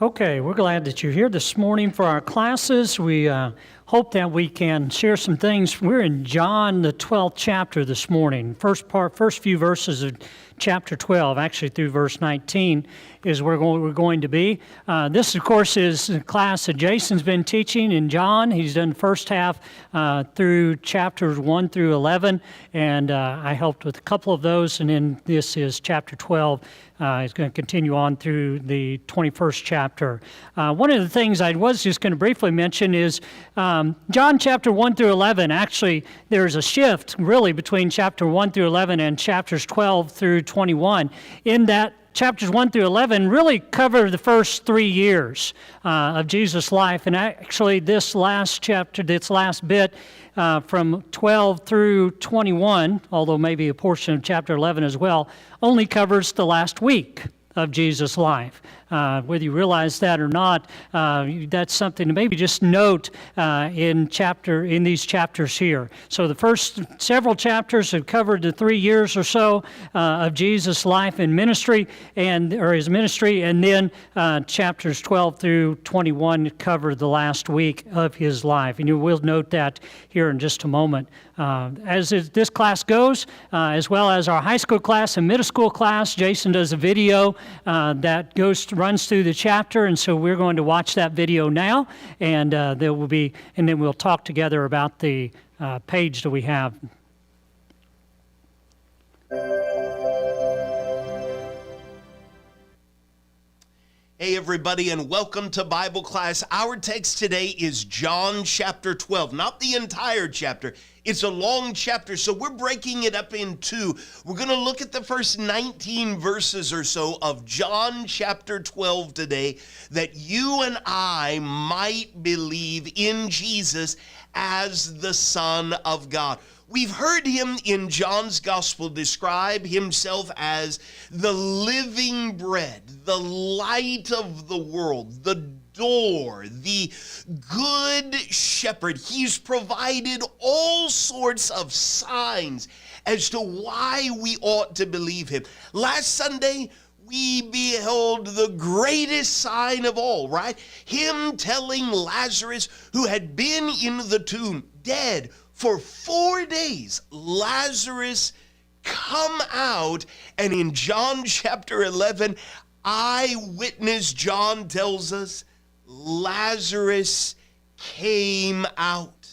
Okay, we're glad that you're here this morning for our classes. We hope that we can share some things. We're in John, the 12th chapter this morning. First few verses of chapter 12, actually through verse 19, is where we're going to be. This, of course, is a class that Jason's been teaching in John. He's done the first half through chapters 1 through 11, and I helped with a couple of those, and then this is chapter 12. It's going to continue on through the 21st chapter. One of the things I was just going to briefly mention is John chapter 1 through 11. Actually, there's a shift really between chapter 1 through 11 and chapters 12 through 21. In that chapters 1 through 11 really cover the first 3 years of Jesus' life. And actually, this last chapter, this last bit, from 12 through 21, although maybe a portion of chapter 11 as well, only covers the last week of Jesus' life. Whether you realize that or not, that's something to maybe just note in these chapters here. So the first several chapters have covered the 3 years or so of Jesus' life and ministry, or his ministry, and then chapters 12 through 21 cover the last week of his life. And you will note that here in just a moment. As this class goes, as well as our high school class and middle school class, Jason does a video that runs through the chapter, and so we're going to watch that video now, and then we'll talk together about the page that we have. Hey everybody, and welcome to Bible class. Our text today is John chapter 12, not the entire chapter. It's a long chapter, so we're breaking it up in two. We're going to look at the first 19 verses or so of John chapter 12 today, that you and I might believe in Jesus as the Son of God. We've heard him in John's gospel describe himself as the living bread, the light of the world, the door, the good shepherd. He's provided all sorts of signs as to why we ought to believe him. Last Sunday, we beheld the greatest sign of all, right? Him telling Lazarus, who had been in the tomb, dead for 4 days, Lazarus, come out. And in John chapter 11, eyewitness John tells us, Lazarus came out.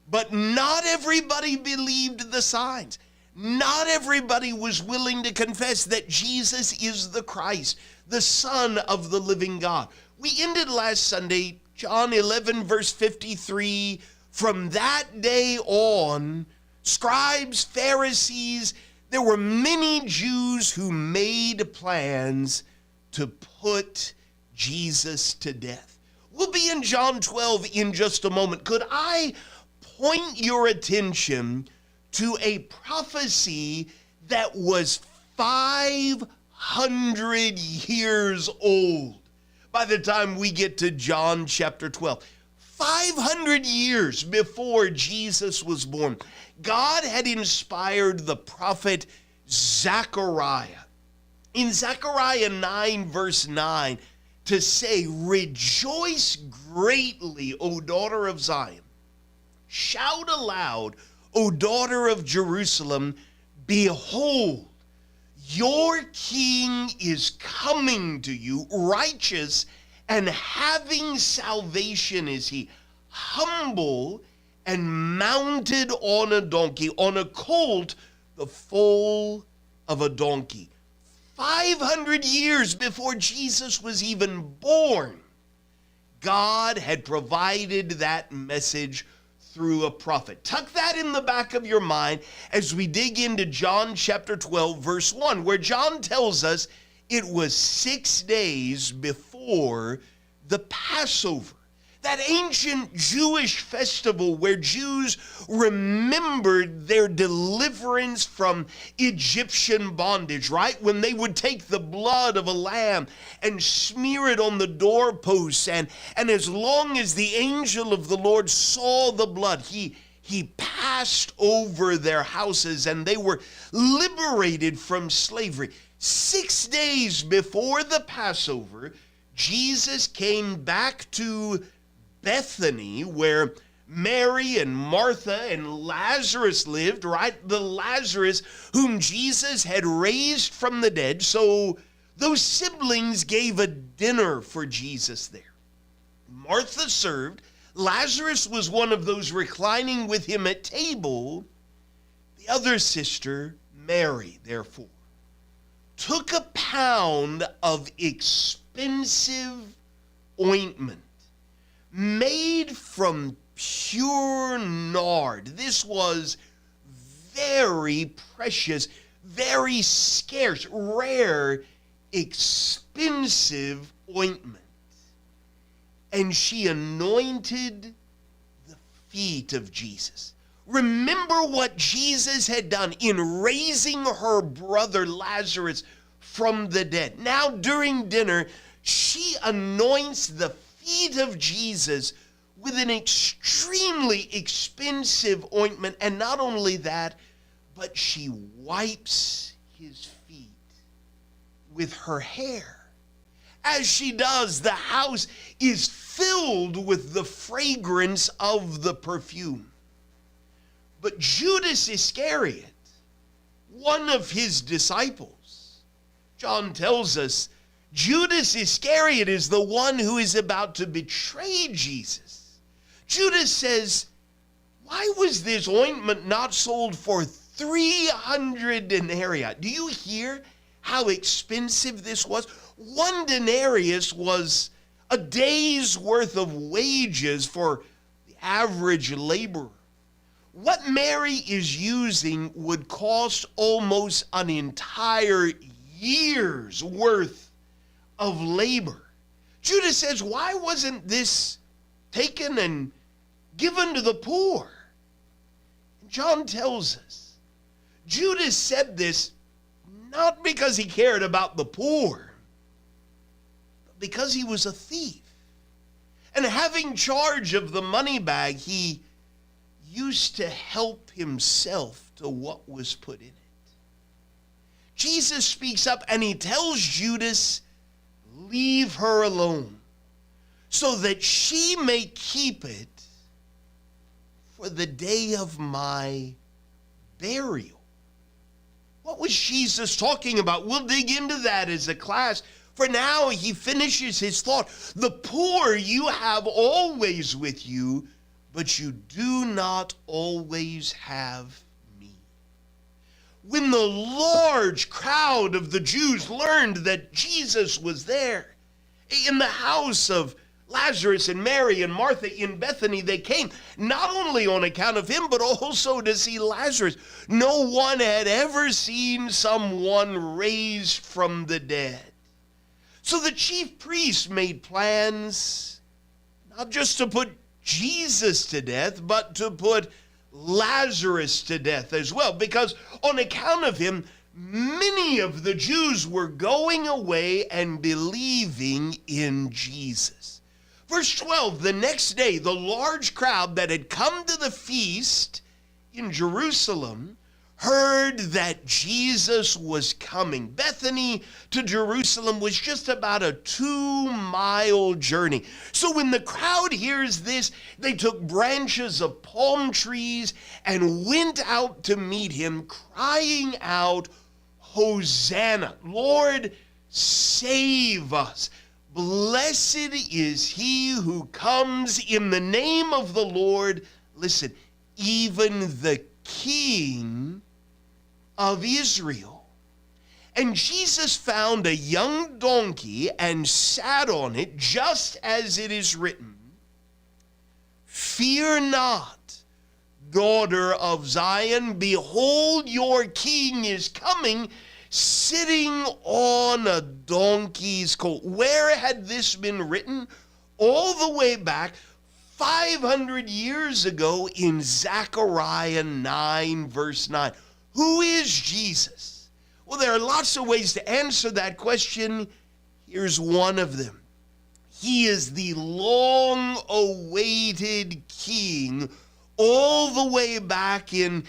But not everybody believed the signs. Not everybody was willing to confess that Jesus is the Christ, the Son of the living God. We ended last Sunday, John 11, verse 53. From that day on, scribes, Pharisees, there were many Jews who made plans to put Jesus to death. We'll be in John 12 in just a moment. Could I point your attention to a prophecy that was 500 years old by the time we get to John chapter 12? 500 years before Jesus was born, God had inspired the prophet Zechariah in Zechariah 9, verse 9, to say, "Rejoice greatly, O daughter of Zion. Shout aloud, O daughter of Jerusalem. Behold, your king is coming to you, righteous and having salvation is he, humble and mounted on a donkey, on a colt, the foal of a donkey." 500 years before Jesus was even born, God had provided that message through a prophet. Tuck that in the back of your mind as we dig into John chapter 12, verse 1, where John tells us it was 6 days before the Passover, that ancient Jewish festival where Jews remembered their deliverance from Egyptian bondage, right? When they would take the blood of a lamb and smear it on the doorposts, and as long as the angel of the Lord saw the blood, he passed over their houses and they were liberated from slavery. 6 days before the Passover, Jesus came back to Bethany, where Mary and Martha and Lazarus lived, right? The Lazarus whom Jesus had raised from the dead. So those siblings gave a dinner for Jesus there. Martha served. Lazarus was one of those reclining with him at table. The other sister, Mary, therefore, took a pound of expensive ointment made from pure nard. This was very precious, very scarce, rare, expensive ointment. And she anointed the feet of Jesus. Remember what Jesus had done in raising her brother Lazarus from the dead. Now during dinner, she anoints the feet of Jesus with an extremely expensive ointment. And not only that, but she wipes his feet with her hair. As she does, the house is filled with the fragrance of the perfume. But Judas Iscariot, one of his disciples, John tells us Judas Iscariot is the one who is about to betray Jesus. Judas says, why was this ointment not sold for 300 denarii? Do you hear how expensive this was? 1 denarius was a day's worth of wages for the average laborer. What Mary is using would cost almost an entire year's worth of labor. Judas says, why wasn't this taken and given to the poor? And John tells us, Judas said this not because he cared about the poor, but because he was a thief. And having charge of the money bag, he used to help himself to what was put in it. Jesus speaks up and he tells Judas, leave her alone so that she may keep it for the day of my burial. What was Jesus talking about? We'll dig into that as a class. For now, he finishes his thought. The poor you have always with you, but you do not always have me. When the large crowd of the Jews learned that Jesus was there in the house of Lazarus and Mary and Martha in Bethany, they came not only on account of him, but also to see Lazarus. No one had ever seen someone raised from the dead. So the chief priests made plans, not just to put Jesus to death, but to put Lazarus to death as well, because on account of him, many of the Jews were going away and believing in Jesus. Verse 12, the next day, the large crowd that had come to the feast in Jerusalem heard that Jesus was coming. Bethany to Jerusalem was just about a 2-mile journey. So when the crowd hears this, they took branches of palm trees and went out to meet him, crying out, Hosanna, Lord, save us. Blessed is he who comes in the name of the Lord. Listen, even the King of Israel. And Jesus found a young donkey and sat on it, just as it is written, Fear not, daughter of Zion, behold, your king is coming, sitting on a donkey's colt. Where had this been written? All the way back 500 years ago in Zechariah 9, verse 9. Who is Jesus? Well, there are lots of ways to answer that question. Here's one of them. He is the long-awaited king, all the way back in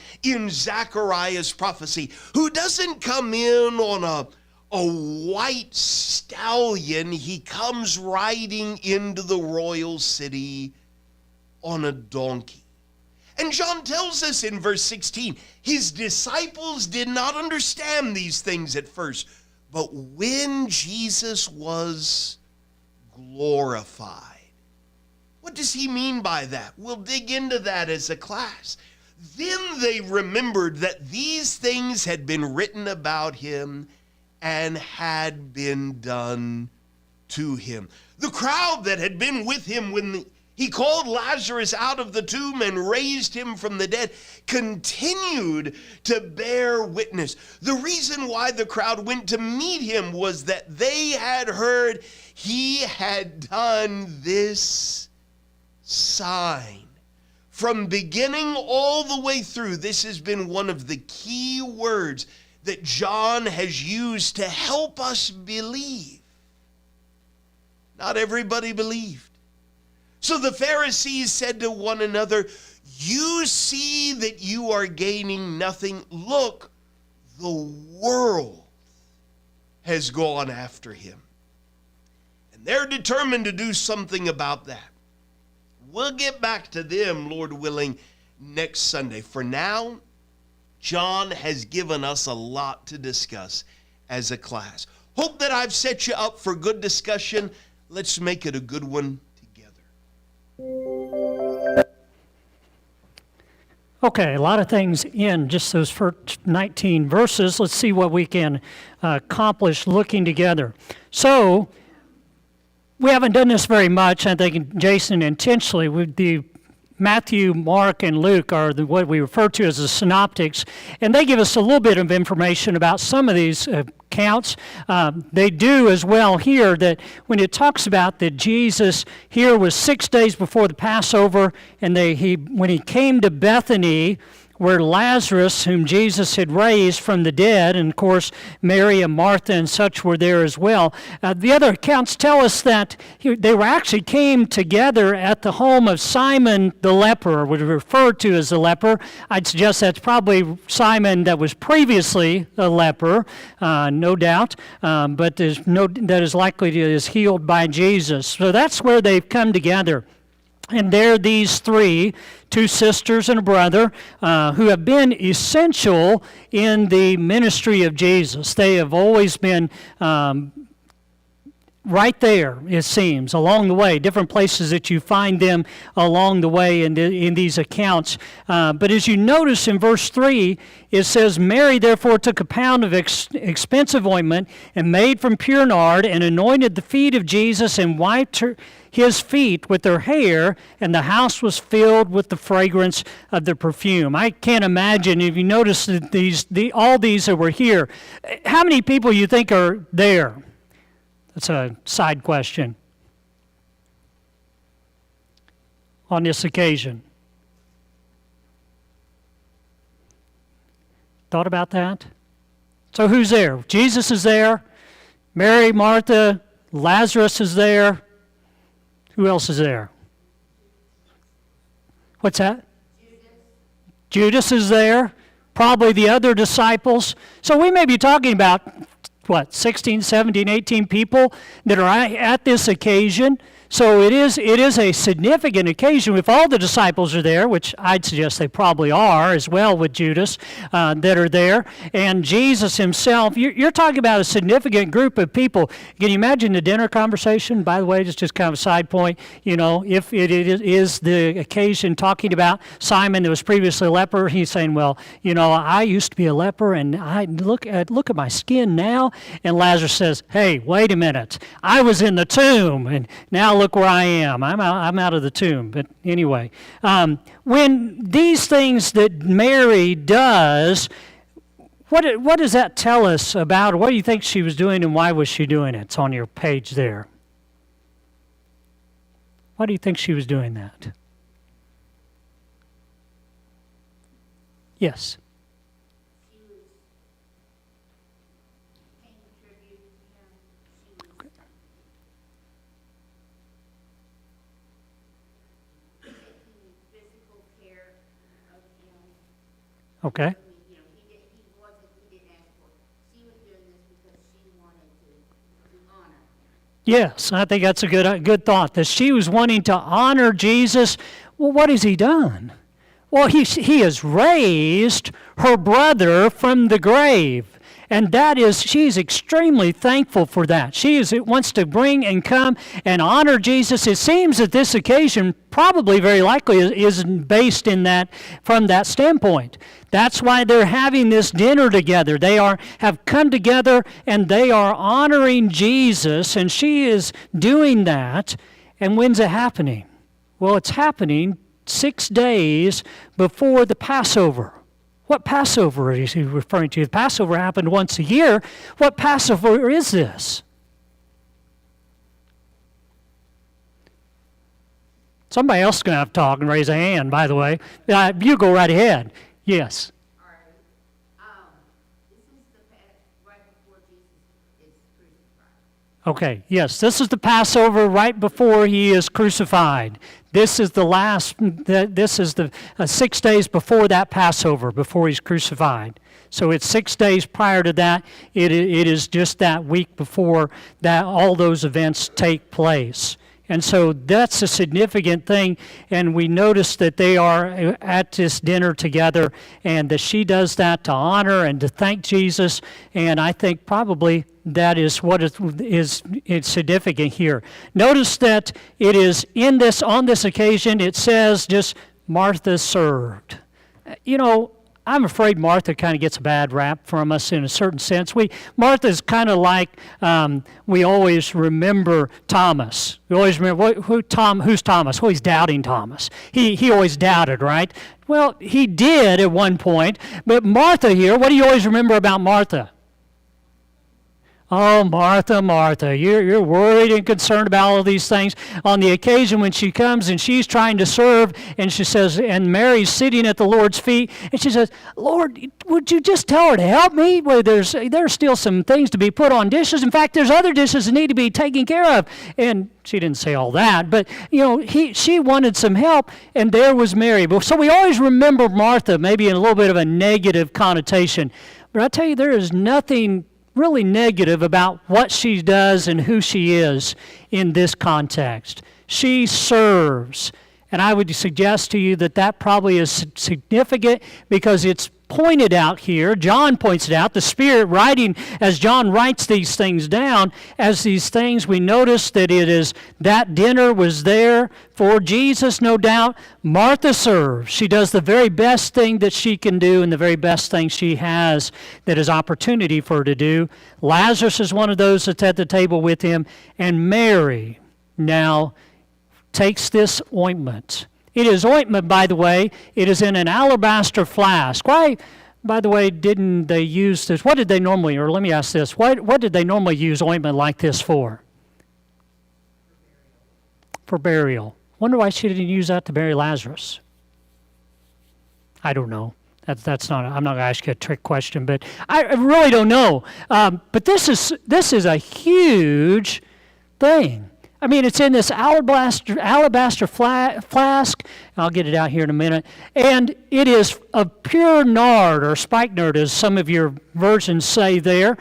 Zechariah's prophecy, who doesn't come in on a white stallion. He comes riding into the royal city on a donkey. And John tells us in verse 16, his disciples did not understand these things at first, but when Jesus was glorified. What does he mean by that? We'll dig into that as a class. Then they remembered that these things had been written about him and had been done to him. The crowd that had been with him when he called Lazarus out of the tomb and raised him from the dead continued to bear witness. The reason why the crowd went to meet him was that they had heard he had done this sign. From beginning all the way through, this has been one of the key words that John has used to help us believe. Not everybody believed. So the Pharisees said to one another, you see that you are gaining nothing. Look, the world has gone after him. And they're determined to do something about that. We'll get back to them, Lord willing, next Sunday. For now, John has given us a lot to discuss as a class. Hope that I've set you up for good discussion. Let's make it a good one together. Okay, a lot of things in just those first 19 verses. Let's see what we can accomplish looking together. So, we haven't done this very much. I think Jason intentionally, with the Matthew, Mark, and Luke are what we refer to as the synoptics, and they give us a little bit of information about some of these accounts. They do as well here that when it talks about that Jesus here was 6 days before the Passover, and when he came to Bethany, where Lazarus, whom Jesus had raised from the dead, and of course Mary and Martha and such were there as well. The other accounts tell us that they actually came together at the home of Simon the leper, which is referred to as the leper. I'd suggest that's probably Simon that was previously a leper, no doubt, but that is likely to is healed by Jesus. So that's where they've come together. And there these three, two sisters and a brother, who have been essential in the ministry of Jesus. They have always been right there, it seems, along the way, different places that you find them along the way in these accounts. But as you notice in verse 3, it says, Mary therefore took a pound of expensive ointment and made from pure nard and anointed the feet of Jesus and wiped his feet with her hair, and the house was filled with the fragrance of the perfume. I can't imagine, if you notice that all these that were here, how many people you think are there? That's a side question. On this occasion. Thought about that? So who's there? Jesus is there. Mary, Martha, Lazarus is there. Who else is there? What's that? Judas is there. Probably the other disciples. So we may be talking about, 16, 17, 18 people that are at this occasion. So it is a significant occasion if all the disciples are there, which I'd suggest they probably are as well with Judas that are there, and Jesus himself. You're talking about a significant group of people. Can you imagine the dinner conversation? By the way, just kind of a side point, if it is the occasion talking about Simon that was previously a leper, he's saying, well, I used to be a leper, and I look at my skin now, and Lazarus says, hey, wait a minute, I was in the tomb, and now look where I am. I'm out of the tomb. But anyway, when these things that Mary does, what does that tell us about her? What do you think she was doing, and why was she doing it? It's on your page there. Why do you think she was doing that? Yes. Okay. He didn't ask for it. She was doing this because she wanted Yes, I think that's a good thought, that she was wanting to honor Jesus. Well, what has he done? Well, he has raised her brother from the grave. And she's extremely thankful for that. She wants to bring and come and honor Jesus. It seems that this occasion probably very likely is based in that, from that standpoint. That's why they're having this dinner together. They have come together and they are honoring Jesus, and she is doing that. And when's it happening? Well, it's happening 6 days before the Passover. What Passover is he referring to? The Passover happened once a year. What Passover is this? Somebody else is going to have to talk and raise a hand, by the way. You go right ahead. Yes. All right. This is right before Jesus is crucified. Okay, yes, this is the Passover right before he is crucified. This is the 6 days before that Passover, before he's crucified. So it's 6 days prior to that. It is just that week before that all those events take place. And so that's a significant thing, and we notice that they are at this dinner together, and that she does that to honor and to thank Jesus, and I think probably that is what is significant here. Notice that it is on this occasion, it says just Martha served. You know, I'm afraid Martha kind of gets a bad rap from us in a certain sense. Martha's kind of like we always remember Thomas. We always remember who's Thomas? Well, he's doubting Thomas. He always doubted, right? Well, he did at one point, but Martha here, what do you always remember about Martha? Oh, Martha, Martha, you're worried and concerned about all of these things. On the occasion when she comes and she's trying to serve, and she says, and Mary's sitting at the Lord's feet, and she says, Lord, would you just tell her to help me? Well, there's still some things to be put on dishes. In fact, there's other dishes that need to be taken care of. And she didn't say all that, but she wanted some help, and there was Mary. So we always remember Martha maybe in a little bit of a negative connotation. But I tell you, there is nothing really negative about what she does and who she is in this context. She serves. And I would suggest to you that probably is significant because it's pointed out here. John points it out. The Spirit writing, as John writes these things down, as these things, we notice that that dinner was there for Jesus, no doubt. Martha serves. She does the very best thing that she can do and the very best thing she has that is opportunity for her to do. Lazarus is one of those that's at the table with him. And Mary now takes this ointment. It is ointment, by the way. It is in an alabaster flask. Why, by the way, didn't they use this? What did they normally, or let me ask this, what did they normally use ointment like this for? For burial. Wonder why she didn't use that to bury Lazarus. I don't know. That's not. I'm not going to ask you a trick question, but I really don't know. But this is a huge thing. I mean, it's in this alabaster flask. I'll get it out here in a minute. And it is of pure nard, or spikenard, as some of your versions say there.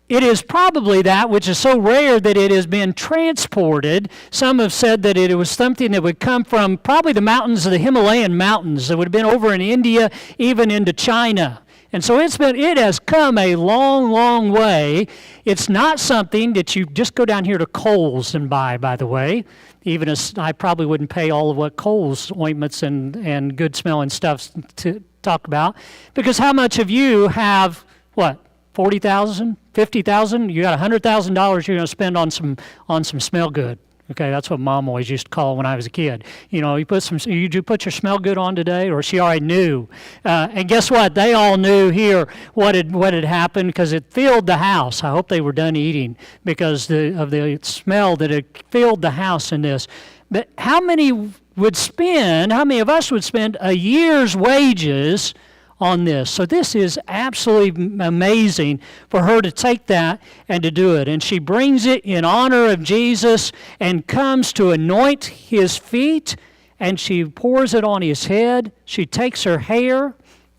It is probably that which is so rare that it has been transported. Some have said that it was something that would come from probably the mountains of the Himalayan mountains. That would have been over in India, even into China. And so it has come a long, long way. It's not something that you just go down here to Kohl's and buy, by the way. Even as I probably wouldn't pay all of what Kohl's ointments and good smelling stuff to talk about. Because how much of you have, what, $40,000, $50,000? You got $100,000 you're going to spend on some smell good. Okay, that's what Mom always used to call it when I was a kid. You put your smell good on today, or she already knew. And guess what? They all knew here what had happened because it filled the house. I hope they were done eating because of the smell that had filled the house in this. But how many of us would spend a year's wages on this? So this is absolutely amazing for her to take that and to do it. And she brings it in honor of Jesus and comes to anoint his feet, and she pours it on his head. She takes her hair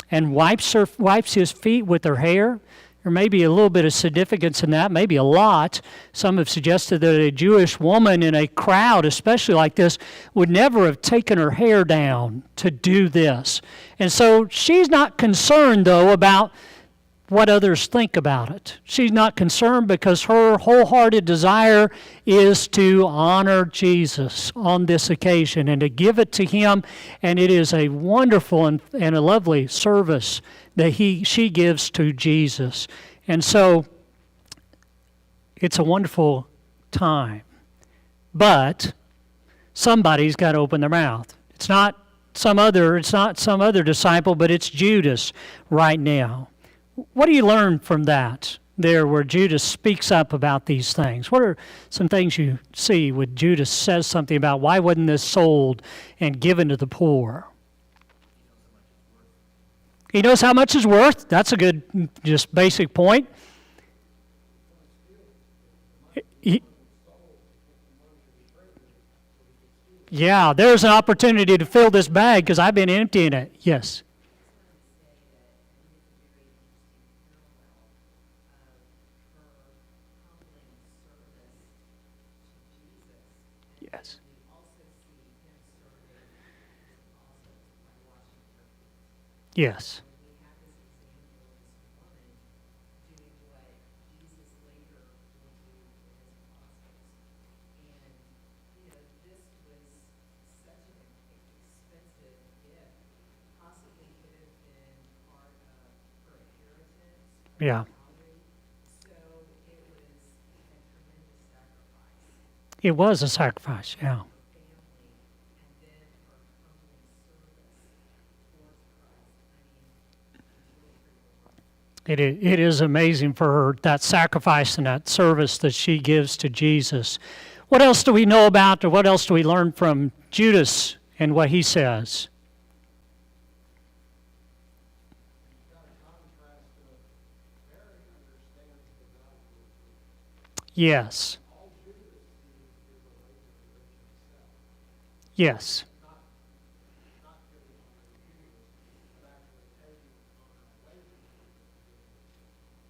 and wipes his feet with her hair. There may be a little bit of significance in that, maybe a lot. Some have suggested that a Jewish woman in a crowd, especially like this, would never have taken her hair down to do this. And so she's not concerned, though, about what others think about it. She's not concerned because her wholehearted desire is to honor Jesus on this occasion and to give it to him. And it is a wonderful and a lovely service that she gives to Jesus. And so it's a wonderful time. But somebody's got to open their mouth. It's not some other disciple, but it's Judas right now. What do you learn from that there where Judas speaks up about these things? What are some things you see when Judas says something about why wasn't this sold and given to the poor? He knows how much it's worth. That's a good, just basic point. Yeah, there's an opportunity to fill this bag because I've been emptying it. Yes. Yes. Yes. Yeah. It was a sacrifice, yeah. It is amazing for her, that sacrifice and that service that she gives to Jesus. What else do we know about, or what else do we learn from Judas and what he says? Yes. Yes.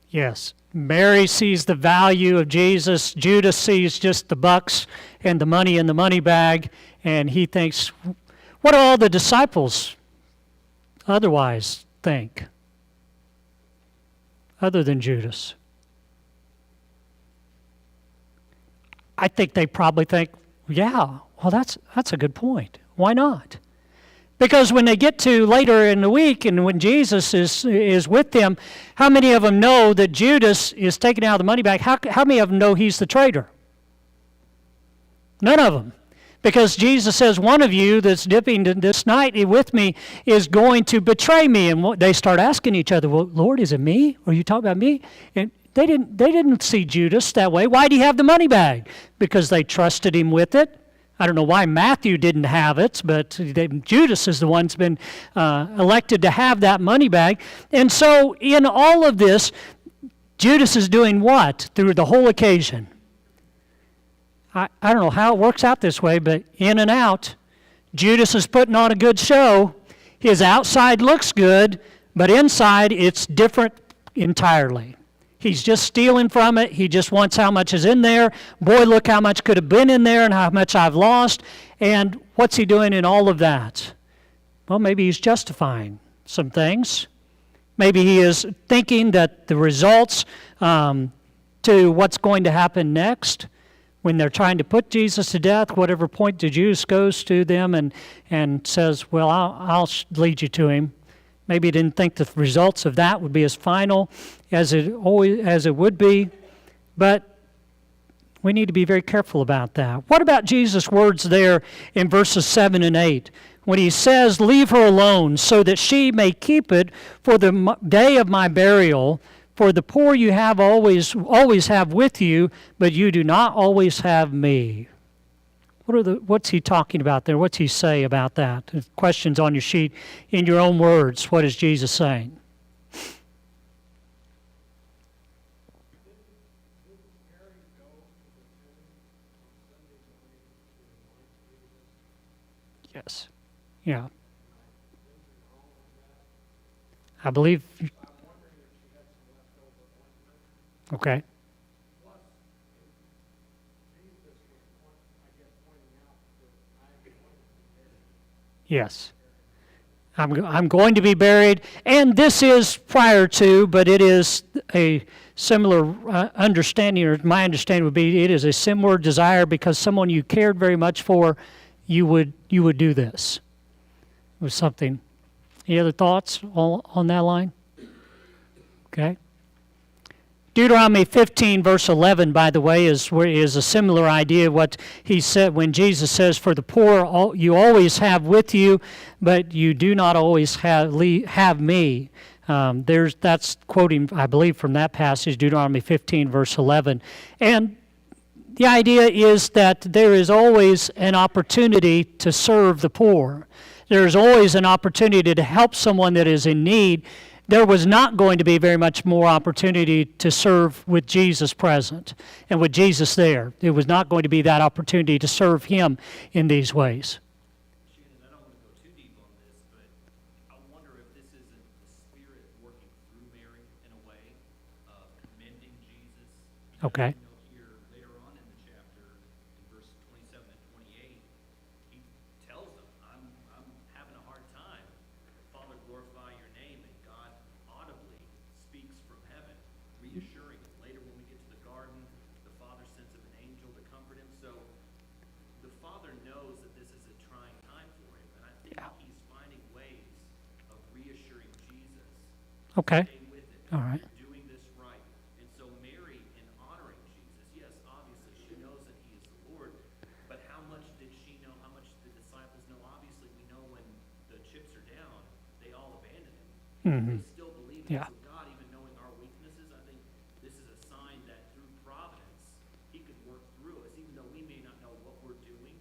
Yes. Mary sees the value of Jesus. Judas sees just the bucks and the money in the money bag, and he thinks, what do all the disciples otherwise think, other than Judas? I think they probably think, yeah, well, that's a good point. Why not? Because when they get to later in the week and when Jesus is with them, how many of them know that Judas is taking out the money bag? How many of them know he's the traitor? None of them. Because Jesus says, one of you that's dipping this night with me is going to betray me. And they start asking each other, well, Lord, is it me? Are you talking about me? And they didn't see Judas that way. Why did he have the money bag? Because they trusted him with it. I don't know why Matthew didn't have it, but Judas is the one that's been elected to have that money bag. And so in all of this, Judas is doing what through the whole occasion? I don't know how it works out this way, but in and out, Judas is putting on a good show. His outside looks good, but inside it's different entirely. He's just stealing from it. He just wants how much is in there. Boy, look how much could have been in there and how much I've lost. And what's he doing in all of that? Well, maybe he's justifying some things. Maybe he is thinking that the results to what's going to happen next when they're trying to put Jesus to death, whatever point the Jews goes to them and says, well, I'll lead you to him. Maybe he didn't think the results of that would be as final as it would be, but we need to be very careful about that. What about Jesus' words there in verses 7 and 8? When he says, leave her alone so that she may keep it for the day of my burial, for the poor you have always have with you, but you do not always have me. What's he talking about there? What's he say about that? Questions on your sheet. In your own words, what is Jesus saying? Yes. Yeah. I believe. Okay. Yes. I'm going to be buried, and this is prior to, but it is a similar understanding, or my understanding would be it is a similar desire because someone you cared very much for, you would do this. It was something. Any other thoughts on that line? Okay. Deuteronomy 15, verse 11, by the way, is a similar idea of what he said when Jesus says, "For the poor you always have with you, but you do not always have me." That's quoting, I believe, from that passage, Deuteronomy 15, verse 11. And the idea is that there is always an opportunity to serve the poor. There is always an opportunity to help someone that is in need. There was not going to be very much more opportunity to serve with Jesus present and with Jesus there. There was not going to be that opportunity to serve him in these ways. Shannon, I don't want to go too deep on this, but I wonder if this isn't the Spirit working through Mary in a way of commending Jesus. Okay. Here later on in the chapter, in verse 27 and 28, he tells them, I'm having a hard time. Father, glorify your name, and God audibly speaks from heaven, reassuring him. Later when we get to the garden, the Father sends him an angel to comfort him. So the Father knows that this is a trying time for him, and I think he's finding ways of reassuring Jesus. Okay. Stay with it. All right. You're doing this right. And so Mary, in honoring Jesus, yes, obviously she knows that he is the Lord, but how much did she know? How much did the disciples know? Obviously, we know when the chips are down, they all abandon him. Mm-hmm. They still believe Yeah. in God, even knowing our weaknesses. I think this is a sign that through providence, he could work through us. Even though we may not know what we're doing,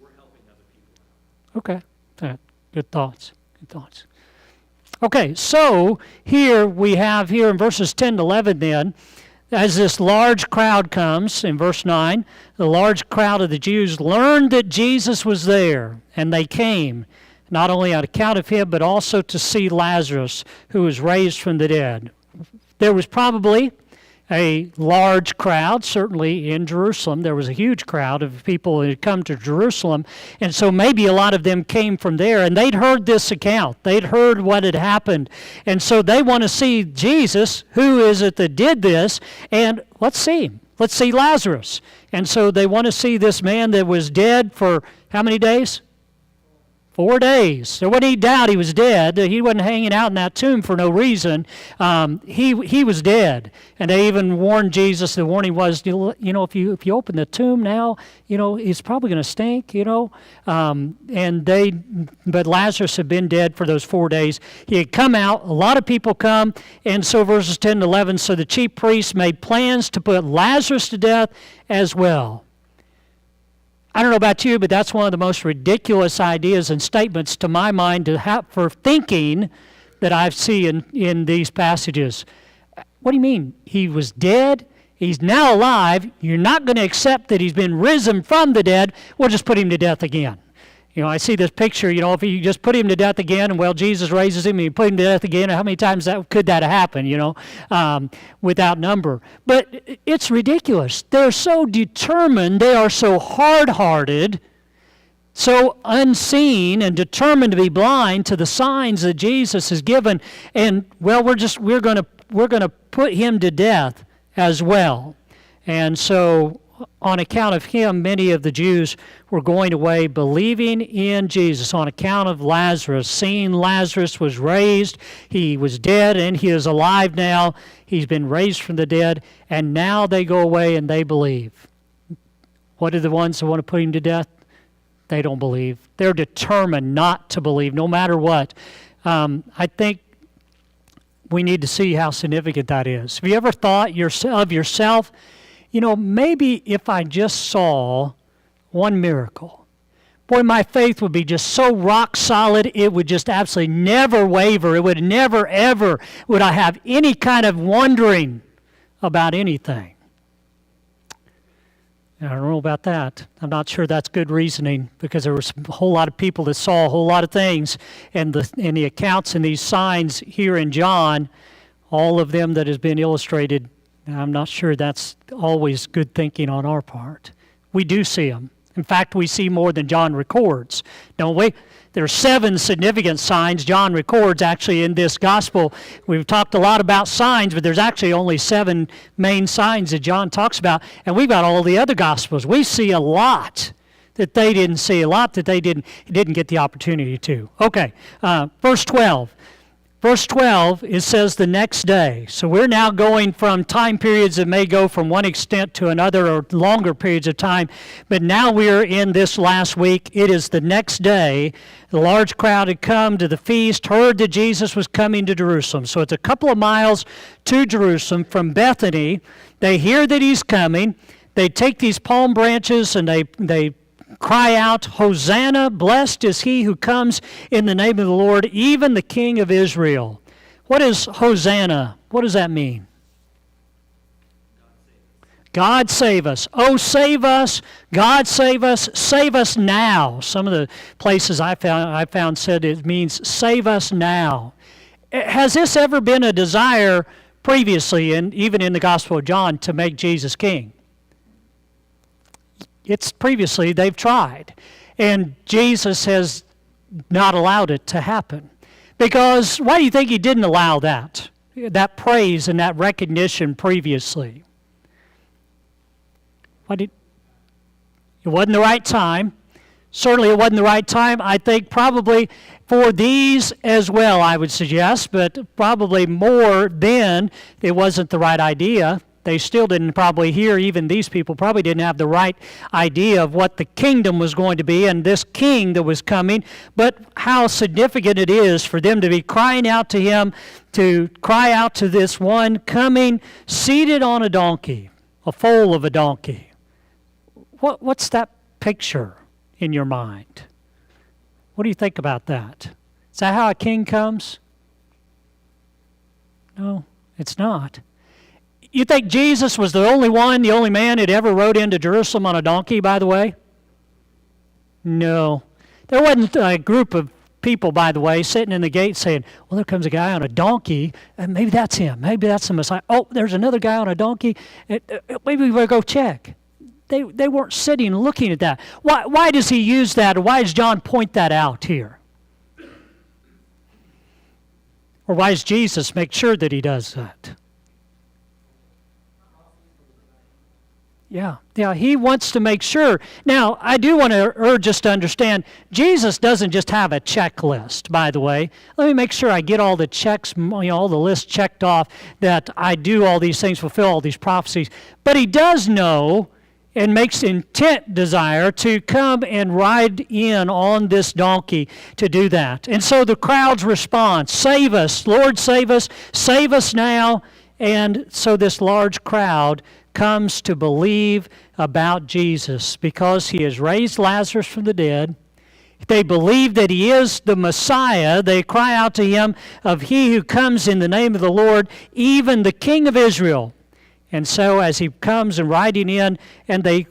we're helping other people out. Okay. Good thoughts. Good thoughts. Okay, so here we have here in verses 10 to 11 then, as this large crowd comes, in verse 9, the large crowd of the Jews learned that Jesus was there, and they came, not only on account of him, but also to see Lazarus, who was raised from the dead. There was probably a large crowd, certainly in Jerusalem. There was a huge crowd of people who had come to Jerusalem, and so maybe a lot of them came from there, and they'd heard this account. They'd heard what had happened, and so they want to see Jesus, who is it that did this, and let's see him. Let's see Lazarus. And so they want to see this man that was dead for how many days? 4 days. There wasn't any doubt he was dead. He wasn't hanging out in that tomb for no reason. He was dead. And they even warned Jesus. The warning was, if you open the tomb now, it's probably going to stink, But Lazarus had been dead for those 4 days. He had come out. A lot of people come. And so verses 10 to 11, so the chief priests made plans to put Lazarus to death as well. I don't know about you, but that's one of the most ridiculous ideas and statements to my mind for thinking that I see in these passages. What do you mean? He was dead. He's now alive. You're not going to accept that he's been risen from the dead. We'll just put him to death again. I see this picture, if you just put him to death again, and Jesus raises him and you put him to death again, how many times could that happen, without number. But it's ridiculous. They're so determined, they are so hard-hearted, so unseen and determined to be blind to the signs that Jesus has given, and we're going to put him to death as well. And so on account of him, many of the Jews were going away believing in Jesus on account of Lazarus. Seeing Lazarus was raised, he was dead and he is alive now. He's been raised from the dead, and now they go away and they believe. What are the ones that want to put him to death? They don't believe. They're determined not to believe, no matter what. I think we need to see how significant that is. Have you ever thought of yourself, maybe if I just saw one miracle, boy, my faith would be just so rock solid, it would just absolutely never waver. It would never, ever, would I have any kind of wondering about anything. And I don't know about that. I'm not sure that's good reasoning, because there was a whole lot of people that saw a whole lot of things, and the accounts and these signs here in John, all of them that has been illustrated, I'm not sure that's always good thinking on our part. We do see them. In fact, we see more than John records, don't we? There are 7 significant signs John records actually in this gospel. We've talked a lot about signs, but there's actually only 7 main signs that John talks about. And we've got all the other gospels. We see a lot that they didn't see, a lot that they didn't get the opportunity to. Okay, verse 12. Verse 12, it says the next day. So we're now going from time periods that may go from one extent to another or longer periods of time. But now we're in this last week. It is the next day. The large crowd had come to the feast, heard that Jesus was coming to Jerusalem. So it's a couple of miles to Jerusalem from Bethany. They hear that he's coming. They take these palm branches and they cry out, Hosanna, blessed is he who comes in the name of the Lord, even the King of Israel. What is Hosanna? What does that mean? God save us. Oh, save us. God save us now. Some of the places I found said it means save us now. Has this ever been a desire previously, and even in the Gospel of John, to make Jesus king? It's previously they've tried, and Jesus has not allowed it to happen. Because why do you think he didn't allow that praise and that recognition previously? It wasn't the right time. Certainly it wasn't the right time. I think probably for these as well, I would suggest, but probably more then it wasn't the right idea. They still didn't probably hear, even these people probably didn't have the right idea of what the kingdom was going to be and this king that was coming, but how significant it is for them to be crying out to him, to cry out to this one coming seated on a donkey, a foal of a donkey. What's that picture in your mind? What do you think about that? Is that how a king comes? No, it's not. You think Jesus was the only man that ever rode into Jerusalem on a donkey, by the way? No. There wasn't a group of people, by the way, sitting in the gate saying, well, there comes a guy on a donkey, and maybe that's him. Maybe that's the Messiah. Oh, there's another guy on a donkey. Maybe we better go check. They weren't sitting looking at that. Why does he use that, or why does John point that out here? Or why does Jesus make sure that he does that? Yeah, he wants to make sure. Now, I do want to urge us to understand, Jesus doesn't just have a checklist, by the way. Let me make sure I get all the checks, all the lists checked off, that I do all these things, fulfill all these prophecies. But he does know and makes intent desire to come and ride in on this donkey to do that. And so the crowd's response, save us, Lord, save us now. And so this large crowd comes to believe about Jesus because he has raised Lazarus from the dead. They believe that he is the Messiah. They cry out to him of he who comes in the name of the Lord, even the King of Israel. And so as he comes and riding in, and they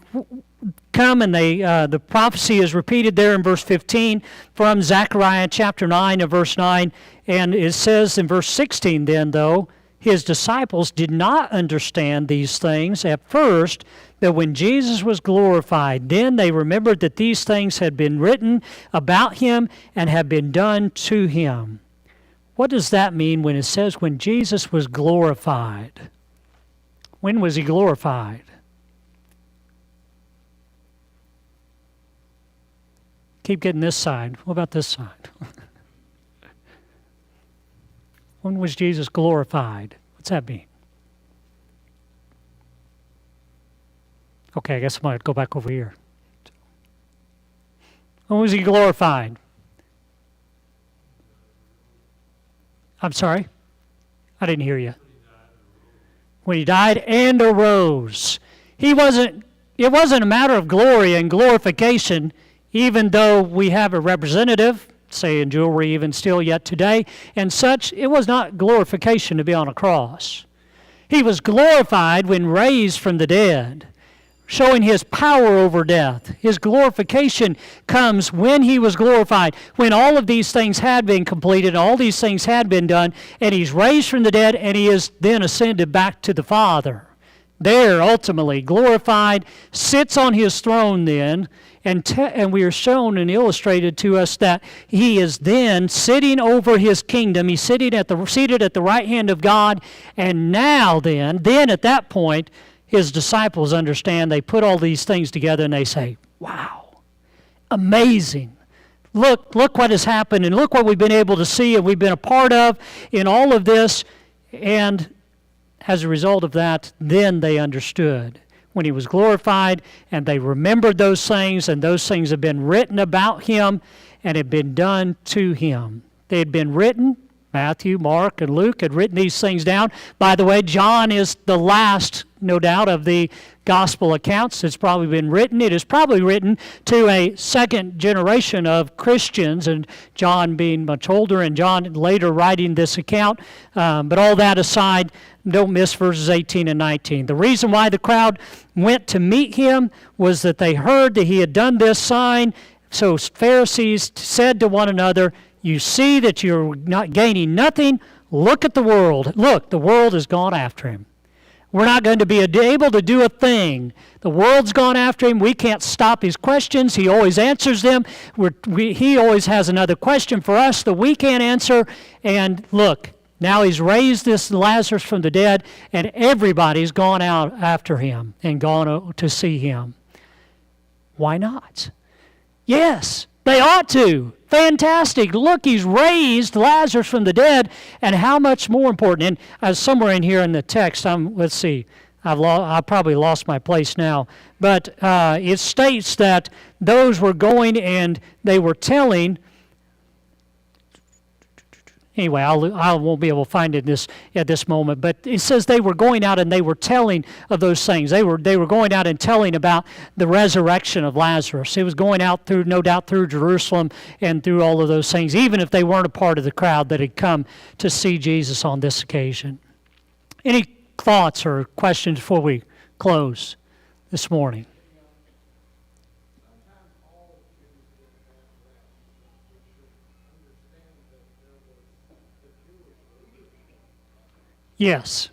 come and the prophecy is repeated there in verse 15 from Zechariah chapter 9 and verse 9. And it says in verse 16 then, though, his disciples did not understand these things at first, but when Jesus was glorified, then they remembered that these things had been written about him and had been done to him. What does that mean when it says when Jesus was glorified? When was he glorified? Keep getting this side. What about this side? When was Jesus glorified? What's that mean? Okay, I guess I might go back over here. When was he glorified? I'm sorry? I didn't hear you. When he died and arose. It wasn't a matter of glory and glorification, even though we have a representative, say in jewelry even still yet today, and such. It was not glorification to be on a cross. He was glorified when raised from the dead, showing his power over death. His glorification comes when he was glorified, when all of these things had been completed, all these things had been done, and he's raised from the dead, and he is then ascended back to the Father. there ultimately glorified, sits on his throne then, and we are shown and illustrated to us that he is then sitting over his kingdom. He's seated at the right hand of God, and now then at that point, his disciples understand. They put all these things together and they say, wow, amazing. Look what has happened, and look what we've been able to see and we've been a part of in all of this. And as a result of that, then they understood when he was glorified, and they remembered those things, and those things have been written about him and had been done to him. They had been written. Matthew, Mark, and Luke had written these things down. By the way, John is the last, no doubt, of the gospel accounts that's probably been written. It is probably written to a second generation of Christians, and John being much older, and John later writing this account. But all that aside, don't miss verses 18 and 19. The reason why the crowd went to meet him was that they heard that he had done this sign. So Pharisees said to one another, you see that you're not gaining nothing. Look at the world. Look, the world has gone after him. We're not going to be able to do a thing. The world's gone after him. We can't stop his questions. He always answers them. He always has another question for us that we can't answer. And look, now he's raised this Lazarus from the dead, and everybody's gone out after him and gone to see him. Why not? Yes, they ought to. Fantastic. Look, he's raised Lazarus from the dead, and how much more important. And somewhere in here in the text, let's see, I've probably lost my place now, but it states that those were going and they were telling. Anyway, I won't be able to find it at this moment, but it says they were going out and they were telling of those things. They were going out and telling about the resurrection of Lazarus. It was going out through, no doubt, through Jerusalem and through all of those things, even if they weren't a part of the crowd that had come to see Jesus on this occasion. Any thoughts or questions before we close this morning? Yes.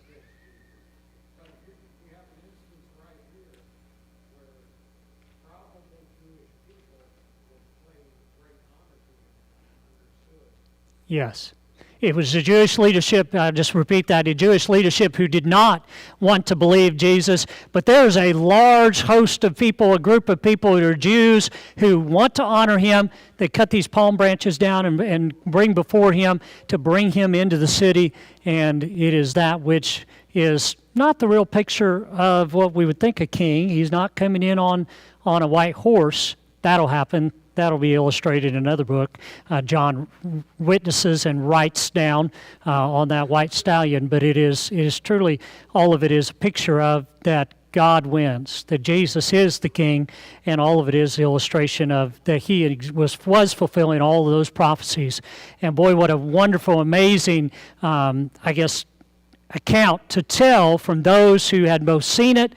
Yes. It was the Jewish leadership, I'll just repeat that, the Jewish leadership who did not want to believe Jesus, but there's a large host of people, a group of people that are Jews who want to honor him. They cut these palm branches down and bring before him to bring him into the city, and it is that which is not the real picture of what we would think a king. He's not coming in on a white horse. That'll happen. That'll be illustrated in another book. John witnesses and writes down on that white stallion, but it is truly, all of it is a picture of that God wins, that Jesus is the king, and all of it is the illustration of that he was fulfilling all of those prophecies. And boy, what a wonderful, amazing, account to tell from those who had both seen it,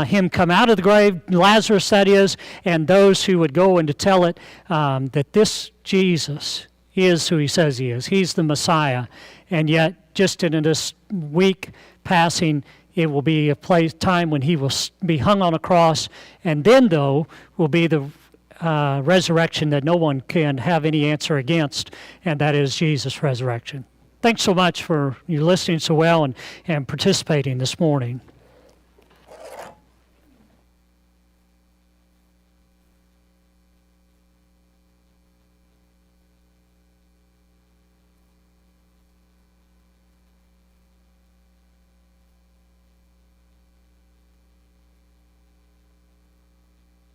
him come out of the grave, Lazarus that is, and those who would go and to tell it that this Jesus is who he says he is. He's the Messiah. And yet, just in this week passing, it will be a time when he will be hung on a cross, and then, though, will be the resurrection that no one can have any answer against, and that is Jesus' resurrection. Thanks so much for you listening so well and participating this morning.